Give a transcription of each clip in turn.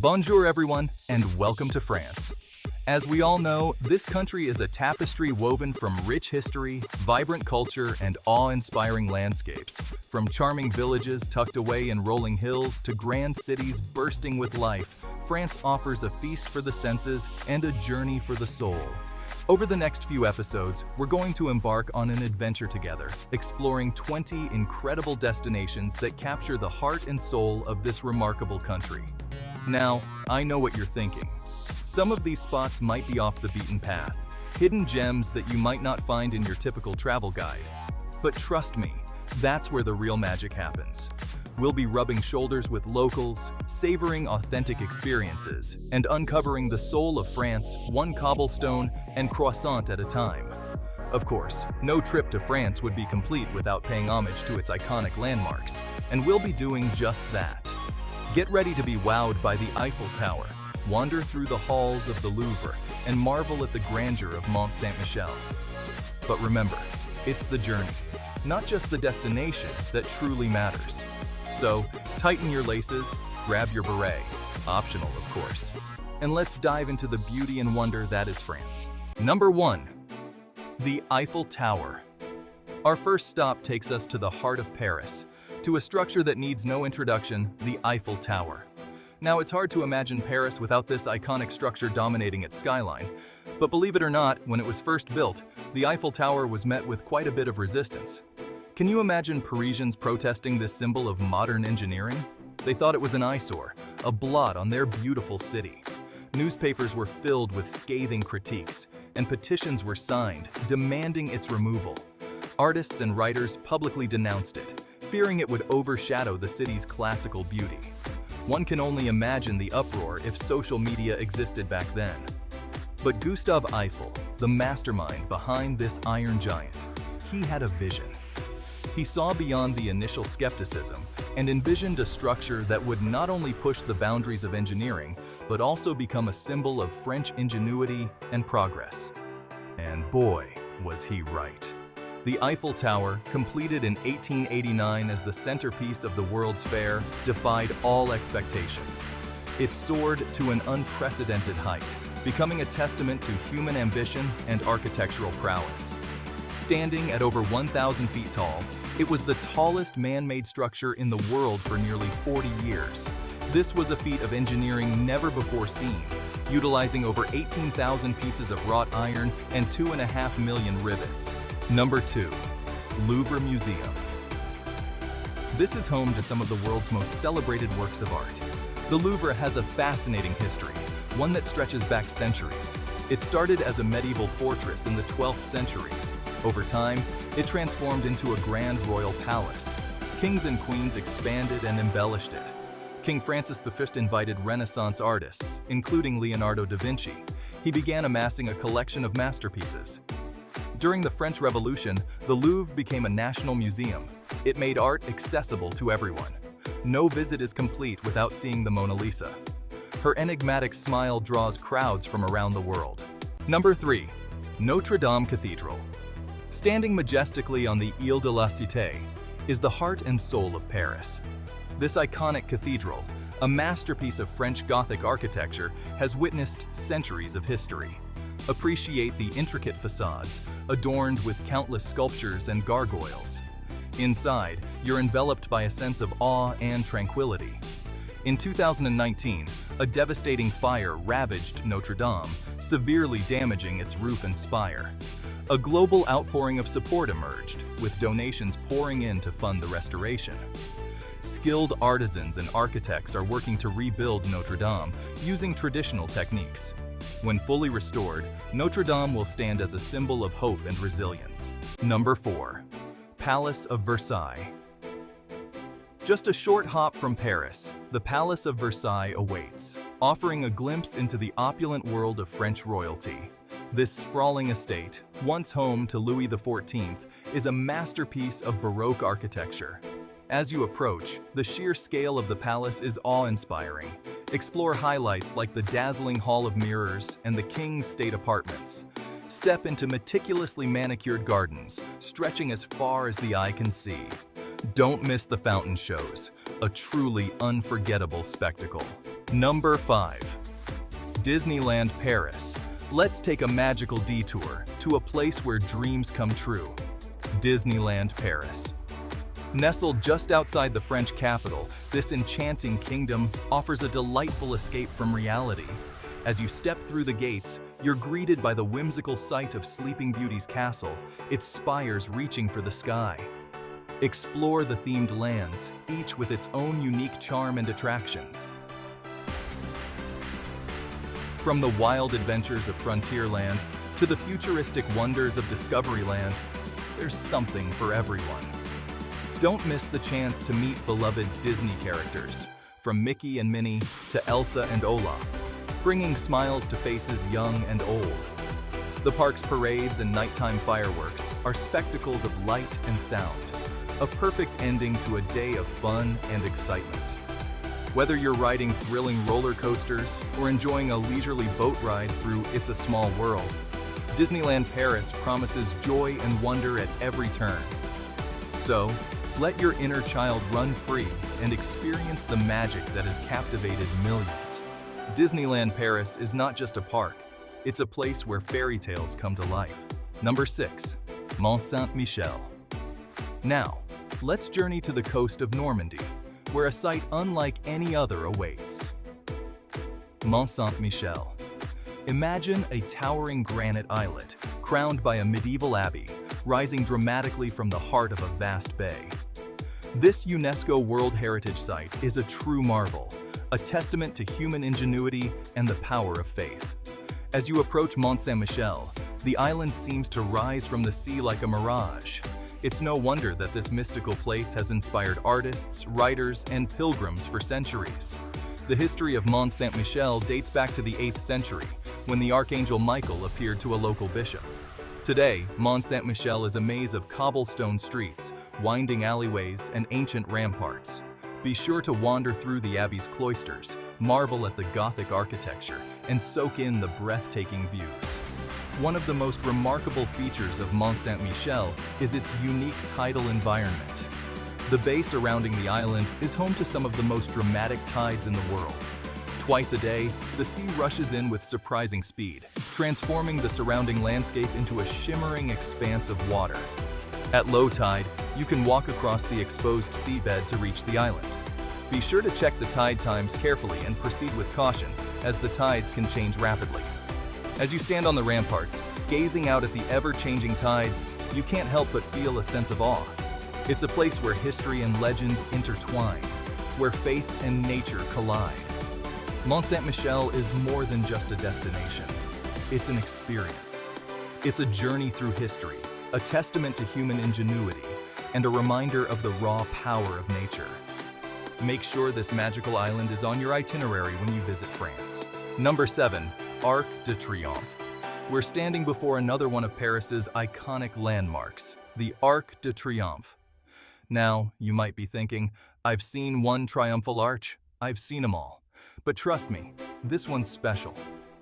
Bonjour everyone, and welcome to France. As we all know, this country is a tapestry woven from rich history, vibrant culture, and awe-inspiring landscapes. From charming villages tucked away in rolling hills to grand cities bursting with life, France offers a feast for the senses and a journey for the soul. Over the next few episodes, we're going to embark on an adventure together, exploring 20 incredible destinations that capture the heart and soul of this remarkable country. Now, I know what you're thinking. Some of these spots might be off the beaten path, hidden gems that you might not find in your typical travel guide. But trust me, that's where the real magic happens. We'll be rubbing shoulders with locals, savoring authentic experiences, and uncovering the soul of France one cobblestone and croissant at a time. Of course, no trip to France would be complete without paying homage to its iconic landmarks, and we'll be doing just that. Get ready to be wowed by the Eiffel Tower, wander through the halls of the Louvre, and marvel at the grandeur of Mont-Saint-Michel. But remember, it's the journey, not just the destination, that truly matters. So, tighten your laces, grab your beret, optional of course, and let's dive into the beauty and wonder that is France. Number 1. The Eiffel Tower. Our first stop takes us to the heart of Paris, to a structure that needs no introduction, the Eiffel Tower. Now, it's hard to imagine Paris without this iconic structure dominating its skyline, but believe it or not, when it was first built, the Eiffel Tower was met with quite a bit of resistance. Can you imagine Parisians protesting this symbol of modern engineering? They thought it was an eyesore, a blot on their beautiful city. Newspapers were filled with scathing critiques, and petitions were signed, demanding its removal. Artists and writers publicly denounced it, fearing it would overshadow the city's classical beauty. One can only imagine the uproar if social media existed back then. But Gustave Eiffel, the mastermind behind this iron giant, he had a vision. He saw beyond the initial skepticism and envisioned a structure that would not only push the boundaries of engineering, but also become a symbol of French ingenuity and progress. And boy, was he right. The Eiffel Tower, completed in 1889 as the centerpiece of the World's Fair, defied all expectations. It soared to an unprecedented height, becoming a testament to human ambition and architectural prowess. Standing at over 1,000 feet tall, it was the tallest man-made structure in the world for nearly 40 years. This was a feat of engineering never before seen, utilizing over 18,000 pieces of wrought iron and 2.5 million rivets. Number 2. Louvre Museum. This is home to some of the world's most celebrated works of art. The Louvre has a fascinating history, one that stretches back centuries. It started as a medieval fortress in the 12th century. Over time, it transformed into a grand royal palace. Kings and queens expanded and embellished it. King Francis I invited Renaissance artists, including Leonardo da Vinci. He began amassing a collection of masterpieces. During the French Revolution, the Louvre became a national museum. It made art accessible to everyone. No visit is complete without seeing the Mona Lisa. Her enigmatic smile draws crowds from around the world. Number 3. Notre-Dame Cathedral. Standing majestically on the Ile de la Cité is the heart and soul of Paris. This iconic cathedral, a masterpiece of French Gothic architecture, has witnessed centuries of history. Appreciate the intricate facades, adorned with countless sculptures and gargoyles. Inside, you're enveloped by a sense of awe and tranquility. In 2019, a devastating fire ravaged Notre-Dame, severely damaging its roof and spire. A global outpouring of support emerged, with donations pouring in to fund the restoration. Skilled artisans and architects are working to rebuild Notre-Dame using traditional techniques. When fully restored, Notre-Dame will stand as a symbol of hope and resilience. Number 4. Palace of Versailles. Just a short hop from Paris, the Palace of Versailles awaits, offering a glimpse into the opulent world of French royalty. This sprawling estate, once home to Louis XIV, is a masterpiece of Baroque architecture. As you approach, the sheer scale of the palace is awe-inspiring. Explore highlights like the dazzling Hall of Mirrors and the King's State Apartments. Step into meticulously manicured gardens, stretching as far as the eye can see. Don't miss the fountain shows, a truly unforgettable spectacle. Number 5. Disneyland Paris. Let's take a magical detour to a place where dreams come true. Disneyland Paris. Nestled just outside the French capital, this enchanting kingdom offers a delightful escape from reality. As you step through the gates, you're greeted by the whimsical sight of Sleeping Beauty's castle, its spires reaching for the sky. Explore the themed lands, each with its own unique charm and attractions. From the wild adventures of Frontierland to the futuristic wonders of Discoveryland, there's something for everyone. Don't miss the chance to meet beloved Disney characters, from Mickey and Minnie to Elsa and Olaf, bringing smiles to faces young and old. The park's parades and nighttime fireworks are spectacles of light and sound, a perfect ending to a day of fun and excitement. Whether you're riding thrilling roller coasters or enjoying a leisurely boat ride through It's a Small World, Disneyland Paris promises joy and wonder at every turn. So, let your inner child run free and experience the magic that has captivated millions. Disneyland Paris is not just a park, it's a place where fairy tales come to life. Number 6. Mont-Saint-Michel. Now, let's journey to the coast of Normandy, where a sight unlike any other awaits. Mont-Saint-Michel. Imagine a towering granite islet, crowned by a medieval abbey, rising dramatically from the heart of a vast bay. This UNESCO World Heritage Site is a true marvel, a testament to human ingenuity and the power of faith. As you approach Mont-Saint-Michel, the island seems to rise from the sea like a mirage. It's no wonder that this mystical place has inspired artists, writers, and pilgrims for centuries. The history of Mont-Saint-Michel dates back to the 8th century, when the Archangel Michael appeared to a local bishop. Today, Mont-Saint-Michel is a maze of cobblestone streets, winding alleyways, and ancient ramparts. Be sure to wander through the abbey's cloisters, marvel at the Gothic architecture, and soak in the breathtaking views. One of the most remarkable features of Mont-Saint-Michel is its unique tidal environment. The bay surrounding the island is home to some of the most dramatic tides in the world. Twice a day, the sea rushes in with surprising speed, transforming the surrounding landscape into a shimmering expanse of water. At low tide, you can walk across the exposed seabed to reach the island. Be sure to check the tide times carefully and proceed with caution, as the tides can change rapidly. As you stand on the ramparts, gazing out at the ever-changing tides, you can't help but feel a sense of awe. It's a place where history and legend intertwine, where faith and nature collide. Mont-Saint-Michel is more than just a destination. It's an experience. It's a journey through history, a testament to human ingenuity, and a reminder of the raw power of nature. Make sure this magical island is on your itinerary when you visit France. Number 7. Arc de Triomphe. We're standing before another one of Paris's iconic landmarks, the Arc de Triomphe. Now, you might be thinking, I've seen one triumphal arch, I've seen them all. But trust me, this one's special.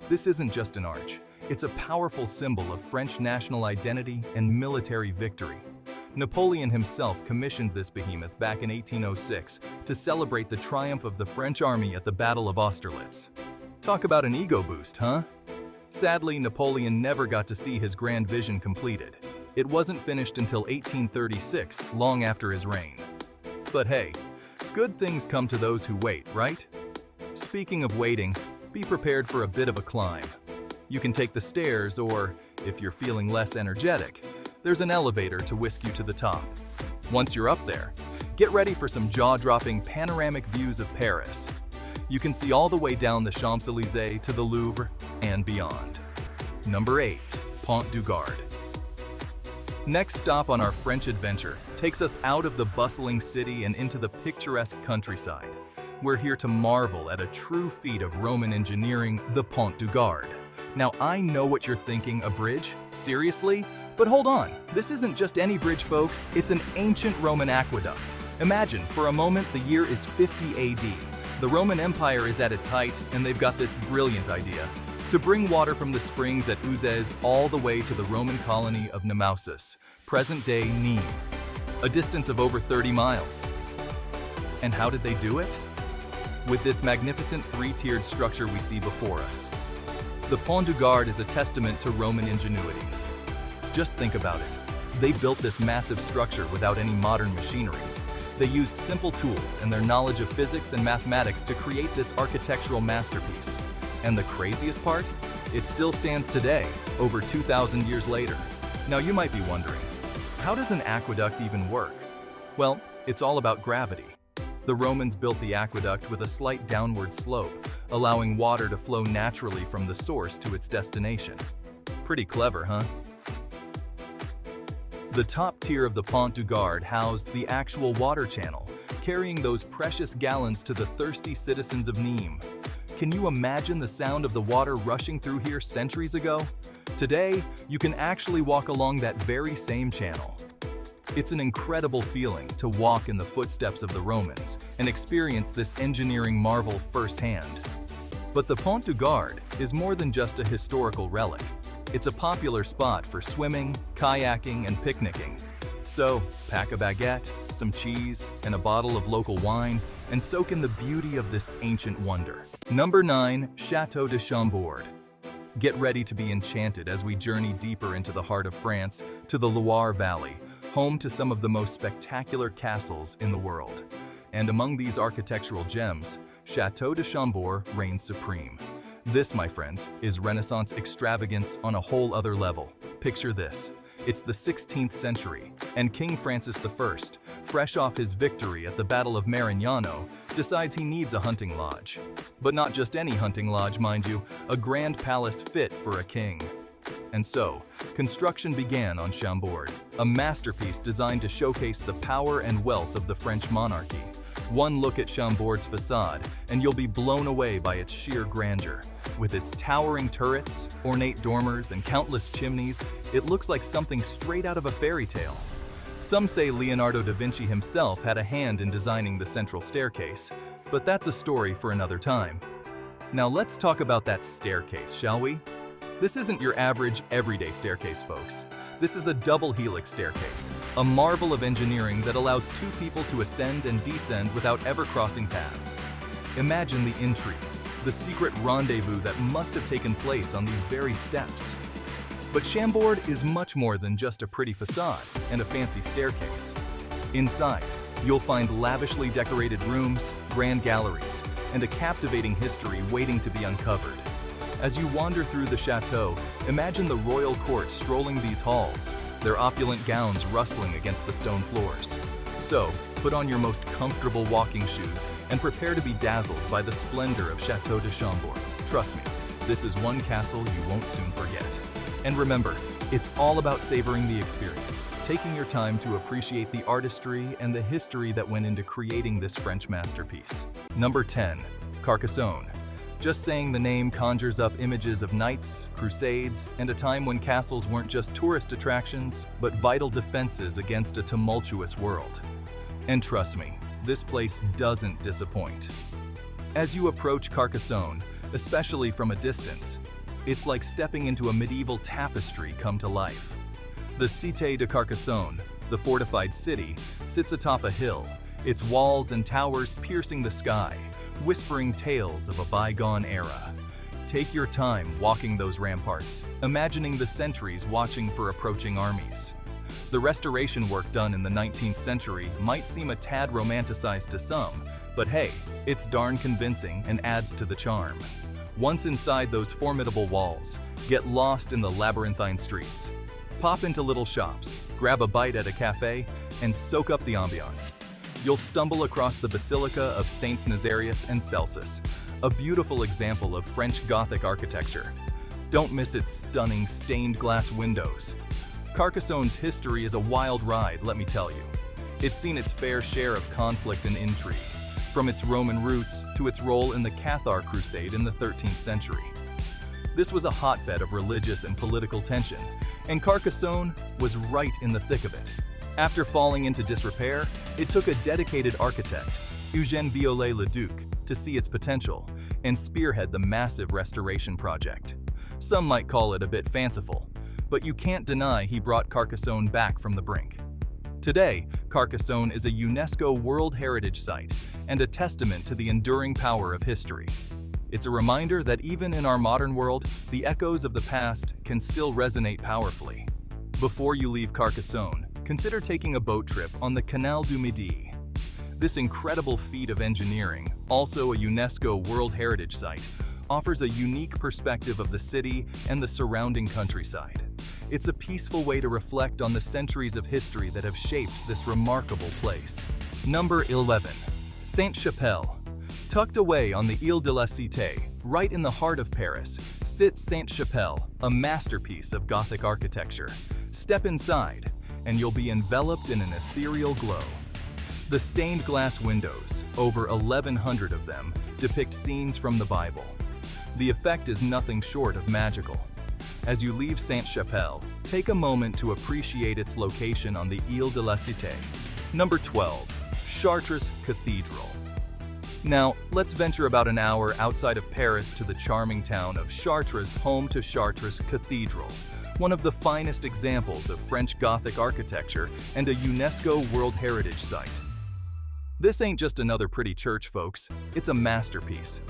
This isn't just an arch, it's a powerful symbol of French national identity and military victory. Napoleon himself commissioned this behemoth back in 1806 to celebrate the triumph of the French army at the Battle of Austerlitz. Talk about an ego boost, huh? Sadly, Napoleon never got to see his grand vision completed. It wasn't finished until 1836, long after his reign. But hey, good things come to those who wait, right? Speaking of waiting, be prepared for a bit of a climb. You can take the stairs or, if you're feeling less energetic, there's an elevator to whisk you to the top. Once you're up there, get ready for some jaw-dropping panoramic views of Paris. You can see all the way down the Champs-Élysées to the Louvre and beyond. Number 8. Pont du Gard. Next stop on our French adventure takes us out of the bustling city and into the picturesque countryside. We're here to marvel at a true feat of Roman engineering, the Pont du Gard. Now, I know what you're thinking, a bridge? Seriously? But hold on, this isn't just any bridge, folks. It's an ancient Roman aqueduct. Imagine, for a moment, the year is 50 AD. The Roman Empire is at its height, and they've got this brilliant idea to bring water from the springs at Uzes all the way to the Roman colony of Nemausus, present-day Nîmes, a distance of over 30 miles. And how did they do it? with this magnificent three-tiered structure we see before us. The Pont du Gard is a testament to Roman ingenuity. Just think about it. They built this massive structure without any modern machinery. They used simple tools and their knowledge of physics and mathematics to create this architectural masterpiece. And the craziest part? It still stands today, over 2,000 years later. Now you might be wondering, how does an aqueduct even work? Well, it's all about gravity. The Romans built the aqueduct with a slight downward slope, allowing water to flow naturally from the source to its destination. Pretty clever, huh? The top tier of the Pont du Gard housed the actual water channel, carrying those precious gallons to the thirsty citizens of Nîmes. Can you imagine the sound of the water rushing through here centuries ago? Today, you can actually walk along that very same channel. It's an incredible feeling to walk in the footsteps of the Romans and experience this engineering marvel firsthand. But the Pont du Gard is more than just a historical relic. It's a popular spot for swimming, kayaking, and picnicking. So, pack a baguette, some cheese, and a bottle of local wine, and soak in the beauty of this ancient wonder. Number 9. Chateau de Chambord. Get ready to be enchanted as we journey deeper into the heart of France to the Loire Valley, home to some of the most spectacular castles in the world. And among these architectural gems, Chateau de Chambord reigns supreme. This, my friends, is Renaissance extravagance on a whole other level. Picture this. It's the 16th century, and King Francis I, fresh off his victory at the Battle of Marignano, decides he needs a hunting lodge. But not just any hunting lodge, mind you, a grand palace fit for a king. And so, construction began on Chambord, a masterpiece designed to showcase the power and wealth of the French monarchy. One look at Chambord's facade, and you'll be blown away by its sheer grandeur. With its towering turrets, ornate dormers, and countless chimneys, it looks like something straight out of a fairy tale. Some say Leonardo da Vinci himself had a hand in designing the central staircase, but that's a story for another time. Now let's talk about that staircase, shall we? This isn't your average, everyday staircase, folks. This is a double helix staircase, a marvel of engineering that allows two people to ascend and descend without ever crossing paths. Imagine the intrigue, the secret rendezvous that must have taken place on these very steps. But Chambord is much more than just a pretty facade and a fancy staircase. Inside, you'll find lavishly decorated rooms, grand galleries, and a captivating history waiting to be uncovered. As you wander through the chateau, imagine the royal court strolling these halls, their opulent gowns rustling against the stone floors. So, put on your most comfortable walking shoes and prepare to be dazzled by the splendor of Chateau de Chambord. Trust me, this is one castle you won't soon forget. And remember, it's all about savoring the experience, taking your time to appreciate the artistry and the history that went into creating this French masterpiece. Number 10. Carcassonne. Just saying the name conjures up images of knights, crusades, and a time when castles weren't just tourist attractions, but vital defenses against a tumultuous world. And trust me, this place doesn't disappoint. As you approach Carcassonne, especially from a distance, it's like stepping into a medieval tapestry come to life. The Cité de Carcassonne, the fortified city, sits atop a hill, its walls and towers piercing the sky, whispering tales of a bygone era. Take your time walking those ramparts, imagining the centuries watching for approaching armies. The restoration work done in the 19th century might seem a tad romanticized to some, but hey, it's darn convincing and adds to the charm. Once inside those formidable walls, get lost in the labyrinthine streets. Pop into little shops, grab a bite at a cafe, and soak up the ambiance. You'll stumble across the Basilica of Saints Nazarius and Celsus, a beautiful example of French Gothic architecture. Don't miss its stunning stained glass windows. Carcassonne's history is a wild ride, let me tell you. It's seen its fair share of conflict and intrigue, from its Roman roots to its role in the Cathar Crusade in the 13th century. This was a hotbed of religious and political tension, and Carcassonne was right in the thick of it. After falling into disrepair, it took a dedicated architect, Eugène Viollet-le-Duc, to see its potential and spearhead the massive restoration project. Some might call it a bit fanciful, but you can't deny he brought Carcassonne back from the brink. Today, Carcassonne is a UNESCO World Heritage Site and a testament to the enduring power of history. It's a reminder that even in our modern world, the echoes of the past can still resonate powerfully. Before you leave Carcassonne, consider taking a boat trip on the Canal du Midi. This incredible feat of engineering, also a UNESCO World Heritage Site, offers a unique perspective of the city and the surrounding countryside. It's a peaceful way to reflect on the centuries of history that have shaped this remarkable place. Number 11. Sainte-Chapelle. Tucked away on the Ile de la Cité, right in the heart of Paris, sits Sainte-Chapelle, a masterpiece of Gothic architecture. Step inside, and you'll be enveloped in an ethereal glow. The stained glass windows, over 1,100 of them, depict scenes from the Bible. The effect is nothing short of magical. As you leave Sainte-Chapelle, take a moment to appreciate its location on the Ile de la Cité. Number 12. Chartres Cathedral. Now, let's venture about an hour outside of Paris to the charming town of Chartres, home to Chartres Cathedral, one of the finest examples of French Gothic architecture and a UNESCO World Heritage Site. This ain't just another pretty church, folks. It's a masterpiece.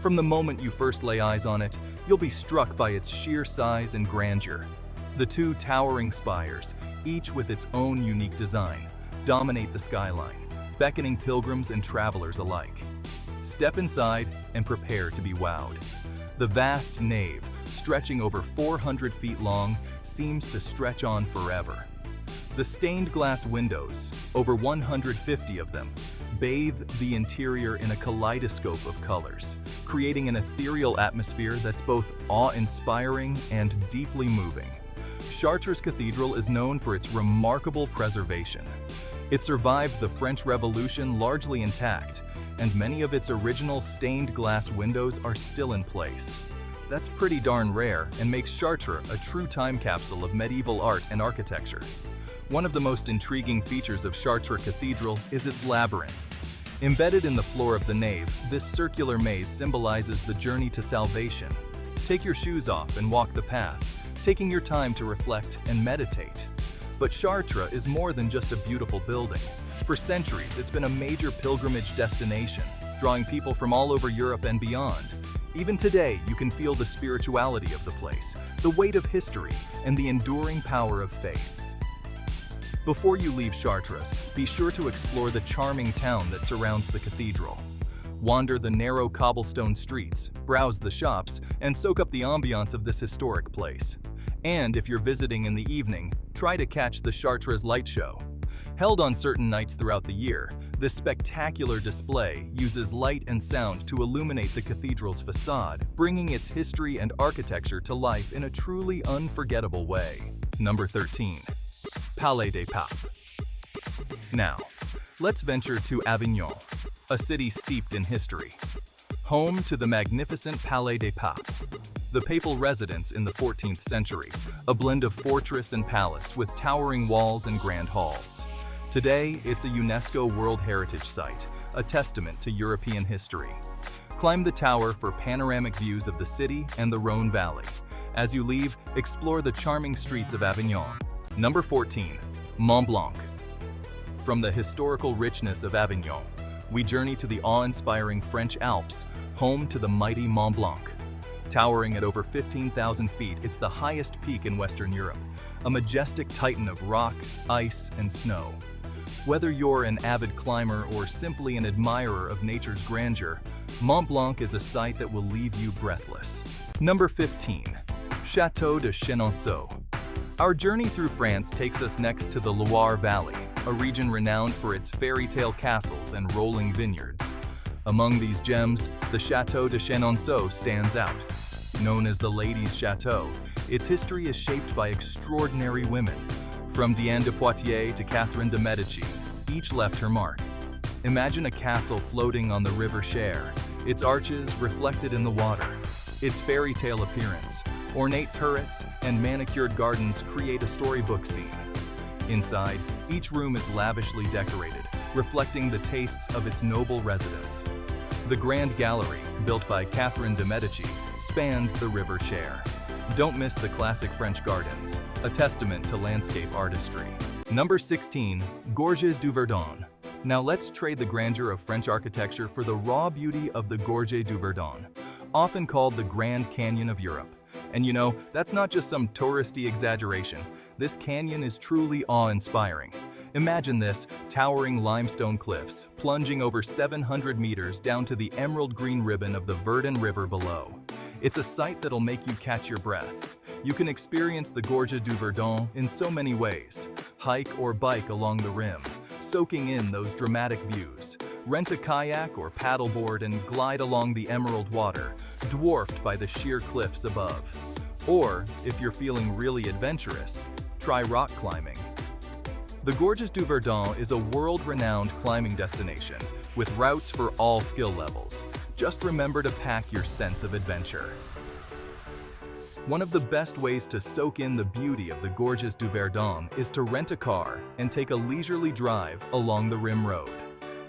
From the moment you first lay eyes on it, you'll be struck by its sheer size and grandeur. The two towering spires, each with its own unique design, dominate the skyline, beckoning pilgrims and travelers alike. Step inside and prepare to be wowed. The vast nave, stretching over 400 feet long, seems to stretch on forever. The stained glass windows, over 150 of them, bathe the interior in a kaleidoscope of colors, creating an ethereal atmosphere that's both awe-inspiring and deeply moving. Chartres Cathedral is known for its remarkable preservation. It survived the French Revolution largely intact, and many of its original stained glass windows are still in place. That's pretty darn rare and makes Chartres a true time capsule of medieval art and architecture. One of the most intriguing features of Chartres Cathedral is its labyrinth. Embedded in the floor of the nave, this circular maze symbolizes the journey to salvation. Take your shoes off and walk the path, taking your time to reflect and meditate. But Chartres is more than just a beautiful building. For centuries, it's been a major pilgrimage destination, drawing people from all over Europe and beyond. Even today, you can feel the spirituality of the place, the weight of history, and the enduring power of faith. Before you leave Chartres, be sure to explore the charming town that surrounds the cathedral. Wander the narrow cobblestone streets, browse the shops, and soak up the ambiance of this historic place. And if you're visiting in the evening, try to catch the Chartres Light Show. Held on certain nights throughout the year, this spectacular display uses light and sound to illuminate the cathedral's facade, bringing its history and architecture to life in a truly unforgettable way. Number 13. Palais des Papes. Now, let's venture to Avignon, a city steeped in history. Home to the magnificent Palais des Papes, the papal residence in the 14th century, a blend of fortress and palace with towering walls and grand halls. Today, it's a UNESCO World Heritage Site, a testament to European history. Climb the tower for panoramic views of the city and the Rhône Valley. As you leave, explore the charming streets of Avignon. Number 14. Mont Blanc. From the historical richness of Avignon, we journey to the awe-inspiring French Alps, home to the mighty Mont Blanc. Towering at over 15,000 feet, it's the highest peak in Western Europe, a majestic titan of rock, ice, and snow. Whether you're an avid climber or simply an admirer of nature's grandeur, Mont Blanc is a sight that will leave you breathless. Number 15. Chateau de Chenonceau. Our journey through France takes us next to the Loire Valley, a region renowned for its fairy tale castles and rolling vineyards. Among these gems, the Chateau de Chenonceau stands out. Known as the Ladies' Chateau, its history is shaped by extraordinary women. From Diane de Poitiers to Catherine de Medici, each left her mark. Imagine a castle floating on the river Cher, its arches reflected in the water. Its fairy tale appearance, ornate turrets, and manicured gardens create a storybook scene. Inside, each room is lavishly decorated, reflecting the tastes of its noble residents. The Grand Gallery, built by Catherine de Medici, spans the river Cher. Don't miss the classic French gardens, a testament to landscape artistry. Number 16. Gorges du Verdon. Now let's trade the grandeur of French architecture for the raw beauty of the Gorges du Verdon, often called the Grand Canyon of Europe. And you know, that's not just some touristy exaggeration. This canyon is truly awe-inspiring. Imagine this, towering limestone cliffs, plunging over 700 meters down to the emerald green ribbon of the Verdon River below. It's a sight that'll make you catch your breath. You can experience the Gorges du Verdon in so many ways. Hike or bike along the rim, soaking in those dramatic views. Rent a kayak or paddleboard and glide along the emerald water, dwarfed by the sheer cliffs above. Or, if you're feeling really adventurous, try rock climbing. The Gorges du Verdon is a world-renowned climbing destination, with routes for all skill levels. Just remember to pack your sense of adventure. One of the best ways to soak in the beauty of the Gorges du Verdon is to rent a car and take a leisurely drive along the rim road.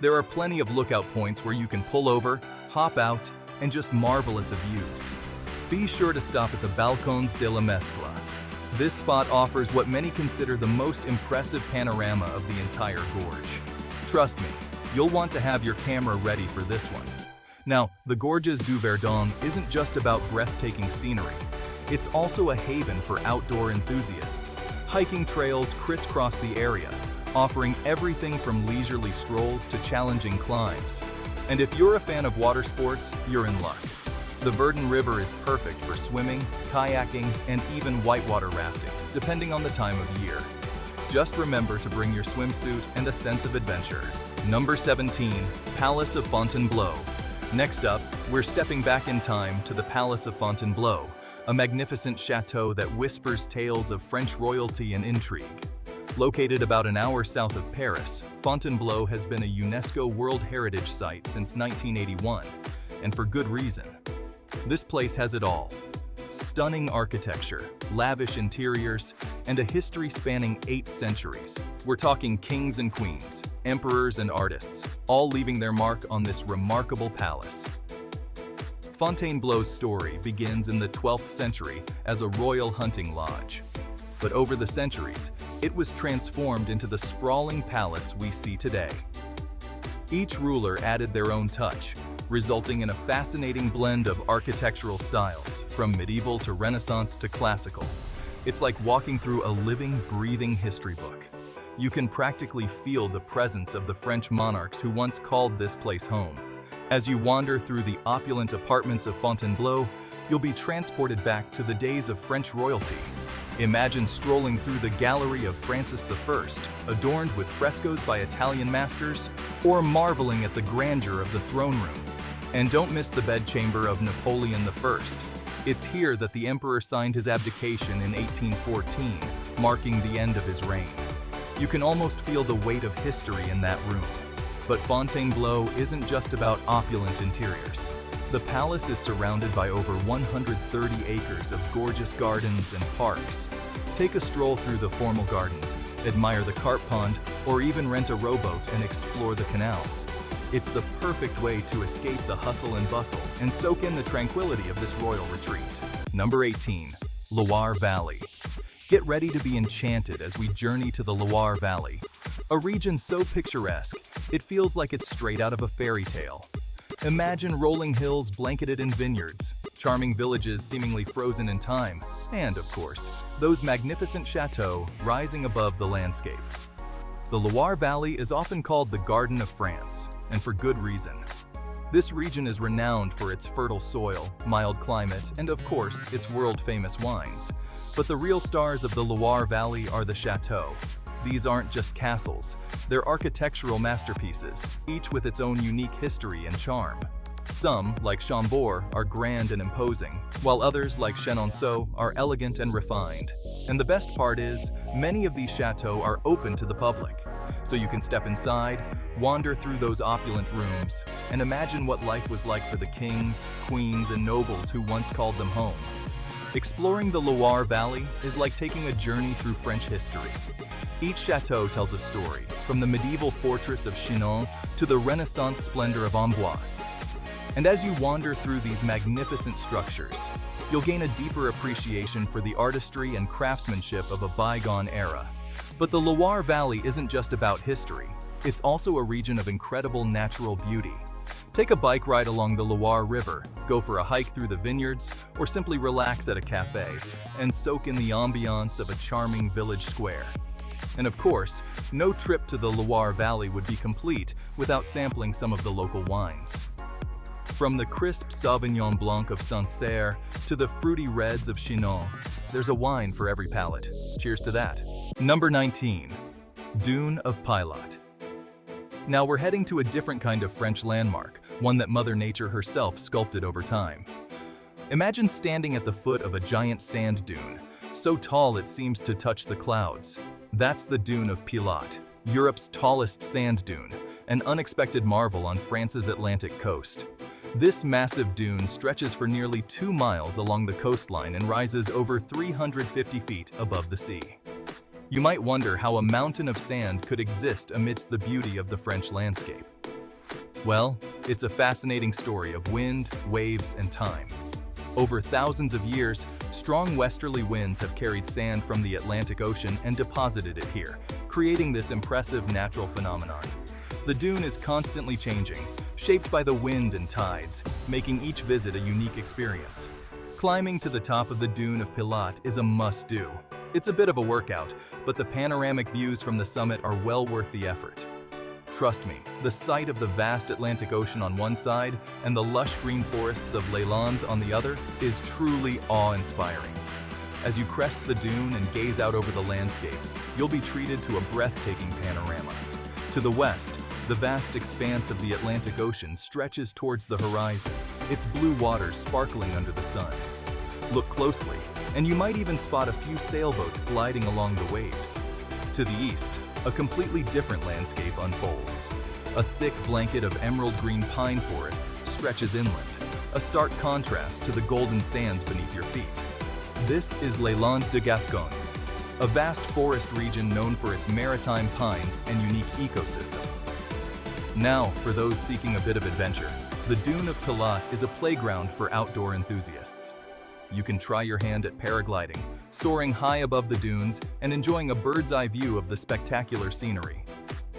There are plenty of lookout points where you can pull over, hop out, and just marvel at the views. Be sure to stop at the Balcons de la Mescla. This spot offers what many consider the most impressive panorama of the entire gorge. Trust me, you'll want to have your camera ready for this one. Now, the Gorges du Verdon isn't just about breathtaking scenery. It's also a haven for outdoor enthusiasts. Hiking trails crisscross the area, offering everything from leisurely strolls to challenging climbs. And if you're a fan of water sports, you're in luck. The Verdon River is perfect for swimming, kayaking, and even whitewater rafting, depending on the time of year. Just remember to bring your swimsuit and a sense of adventure. Number 17, Palace of Fontainebleau. Next up, we're stepping back in time to the Palace of Fontainebleau, a magnificent chateau that whispers tales of French royalty and intrigue. Located about an hour south of Paris, Fontainebleau has been a UNESCO World Heritage Site since 1981, and for good reason. This place has it all. Stunning architecture, lavish interiors, and a history spanning 8 centuries. We're talking kings and queens, emperors and artists, all leaving their mark on this remarkable palace. Fontainebleau's story begins in the 12th century as a royal hunting lodge. But over the centuries, it was transformed into the sprawling palace we see today. Each ruler added their own touch, resulting in a fascinating blend of architectural styles, from medieval to Renaissance to classical. It's like walking through a living, breathing history book. You can practically feel the presence of the French monarchs who once called this place home. As you wander through the opulent apartments of Fontainebleau, you'll be transported back to the days of French royalty. Imagine strolling through the Gallery of Francis I, adorned with frescoes by Italian masters, or marveling at the grandeur of the throne room. And don't miss the bedchamber of Napoleon I. It's here that the emperor signed his abdication in 1814, marking the end of his reign. You can almost feel the weight of history in that room. But Fontainebleau isn't just about opulent interiors. The palace is surrounded by over 130 acres of gorgeous gardens and parks. Take a stroll through the formal gardens, admire the carp pond, or even rent a rowboat and explore the canals. It's the perfect way to escape the hustle and bustle and soak in the tranquility of this royal retreat. Number 18, Loire Valley. Get ready to be enchanted as we journey to the Loire Valley, a region so picturesque, it feels like it's straight out of a fairy tale. Imagine rolling hills blanketed in vineyards, charming villages seemingly frozen in time, and, of course, those magnificent chateaux rising above the landscape. The Loire Valley is often called the Garden of France, and for good reason. This region is renowned for its fertile soil, mild climate, and of course, its world-famous wines. But the real stars of the Loire Valley are the chateaux. These aren't just castles, they're architectural masterpieces, each with its own unique history and charm. Some, like Chambord, are grand and imposing, while others, like Chenonceau, are elegant and refined. And the best part is, many of these chateaux are open to the public. So you can step inside, wander through those opulent rooms, and imagine what life was like for the kings, queens, and nobles who once called them home. Exploring the Loire Valley is like taking a journey through French history. Each chateau tells a story, from the medieval fortress of Chinon to the Renaissance splendor of Amboise. And as you wander through these magnificent structures, you'll gain a deeper appreciation for the artistry and craftsmanship of a bygone era. But the Loire Valley isn't just about history, it's also a region of incredible natural beauty. Take a bike ride along the Loire River, go for a hike through the vineyards, or simply relax at a cafe and soak in the ambiance of a charming village square. And of course, no trip to the Loire Valley would be complete without sampling some of the local wines. From the crisp Sauvignon Blanc of Sancerre to the fruity reds of Chinon, there's a wine for every palate. Cheers to that. Number 19. Dune of Pilat. Now we're heading to a different kind of French landmark, one that Mother Nature herself sculpted over time. Imagine standing at the foot of a giant sand dune, so tall it seems to touch the clouds. That's the Dune of Pilat, Europe's tallest sand dune, an unexpected marvel on France's Atlantic coast. This massive dune stretches for nearly 2 miles along the coastline and rises over 350 feet above the sea. You might wonder how a mountain of sand could exist amidst the beauty of the French landscape. Well, it's a fascinating story of wind, waves, and time. Over thousands of years, strong westerly winds have carried sand from the Atlantic Ocean and deposited it here, creating this impressive natural phenomenon. The dune is constantly changing, shaped by the wind and tides, making each visit a unique experience. Climbing to the top of the Dune of Pilat is a must-do. It's a bit of a workout, but the panoramic views from the summit are well worth the effort. Trust me, the sight of the vast Atlantic Ocean on one side and the lush green forests of Les Landes on the other is truly awe-inspiring. As you crest the dune and gaze out over the landscape, you'll be treated to a breathtaking panorama. To the west, the vast expanse of the Atlantic Ocean stretches towards the horizon, its blue waters sparkling under the sun. Look closely, and you might even spot a few sailboats gliding along the waves. To the east, a completely different landscape unfolds. A thick blanket of emerald green pine forests stretches inland, a stark contrast to the golden sands beneath your feet. This is Les Landes de Gascogne, a vast forest region known for its maritime pines and unique ecosystem. Now, for those seeking a bit of adventure, the Dune of Pilat is a playground for outdoor enthusiasts. You can try your hand at paragliding, soaring high above the dunes and enjoying a bird's-eye view of the spectacular scenery.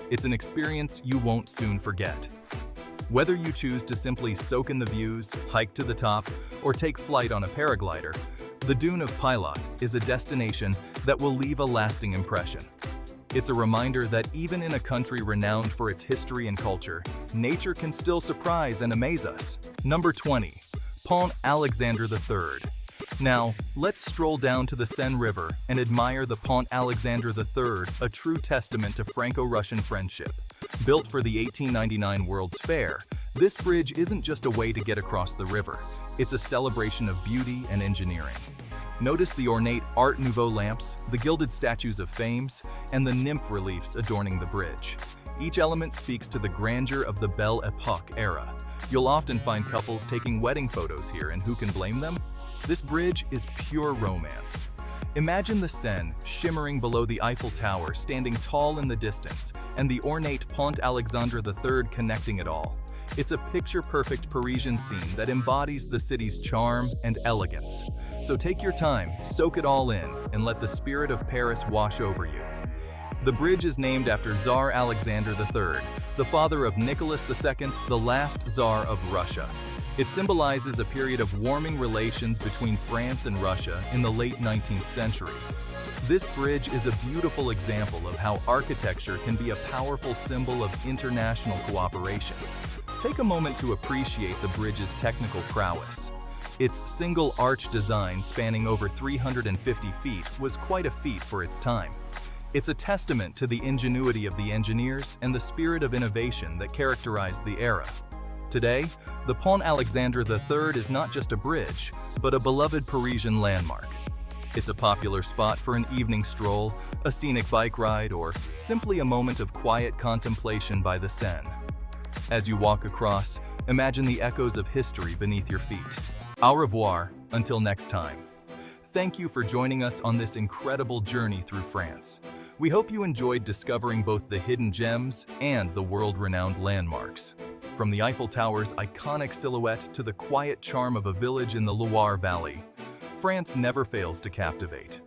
It's an experience you won't soon forget. Whether you choose to simply soak in the views, hike to the top, or take flight on a paraglider, the Dune of Pilat is a destination that will leave a lasting impression. It's a reminder that even in a country renowned for its history and culture, nature can still surprise and amaze us. Number 20. Pont Alexandre III. Now, let's stroll down to the Seine River and admire the Pont Alexandre III, a true testament to Franco-Russian friendship. Built for the 1899 World's Fair, this bridge isn't just a way to get across the river. It's a celebration of beauty and engineering. Notice the ornate Art Nouveau lamps, the gilded statues of fames, and the nymph reliefs adorning the bridge. Each element speaks to the grandeur of the Belle Epoque era. You'll often find couples taking wedding photos here, and who can blame them? This bridge is pure romance. Imagine the Seine shimmering below the Eiffel Tower standing tall in the distance, and the ornate Pont Alexandre III connecting it all. It's a picture-perfect Parisian scene that embodies the city's charm and elegance. So take your time, soak it all in, and let the spirit of Paris wash over you. The bridge is named after Tsar Alexander III, the father of Nicholas II, the last Tsar of Russia. It symbolizes a period of warming relations between France and Russia in the late 19th century. This bridge is a beautiful example of how architecture can be a powerful symbol of international cooperation. Take a moment to appreciate the bridge's technical prowess. Its single arch design spanning over 350 feet was quite a feat for its time. It's a testament to the ingenuity of the engineers and the spirit of innovation that characterized the era. Today, the Pont Alexandre III is not just a bridge, but a beloved Parisian landmark. It's a popular spot for an evening stroll, a scenic bike ride, or simply a moment of quiet contemplation by the Seine. As you walk across, imagine the echoes of history beneath your feet. Au revoir, until next time. Thank you for joining us on this incredible journey through France. We hope you enjoyed discovering both the hidden gems and the world-renowned landmarks. From the Eiffel Tower's iconic silhouette to the quiet charm of a village in the Loire Valley, France never fails to captivate.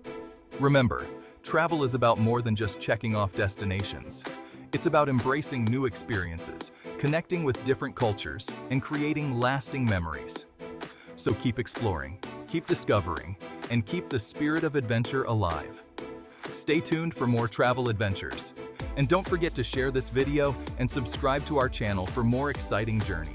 Remember, Travel is about more than just checking off destinations. It's about embracing new experiences, connecting with different cultures, and creating lasting memories. So keep exploring, keep discovering, and keep the spirit of adventure alive. Stay tuned for more travel adventures. And don't forget to share this video and subscribe to our channel for more exciting journeys.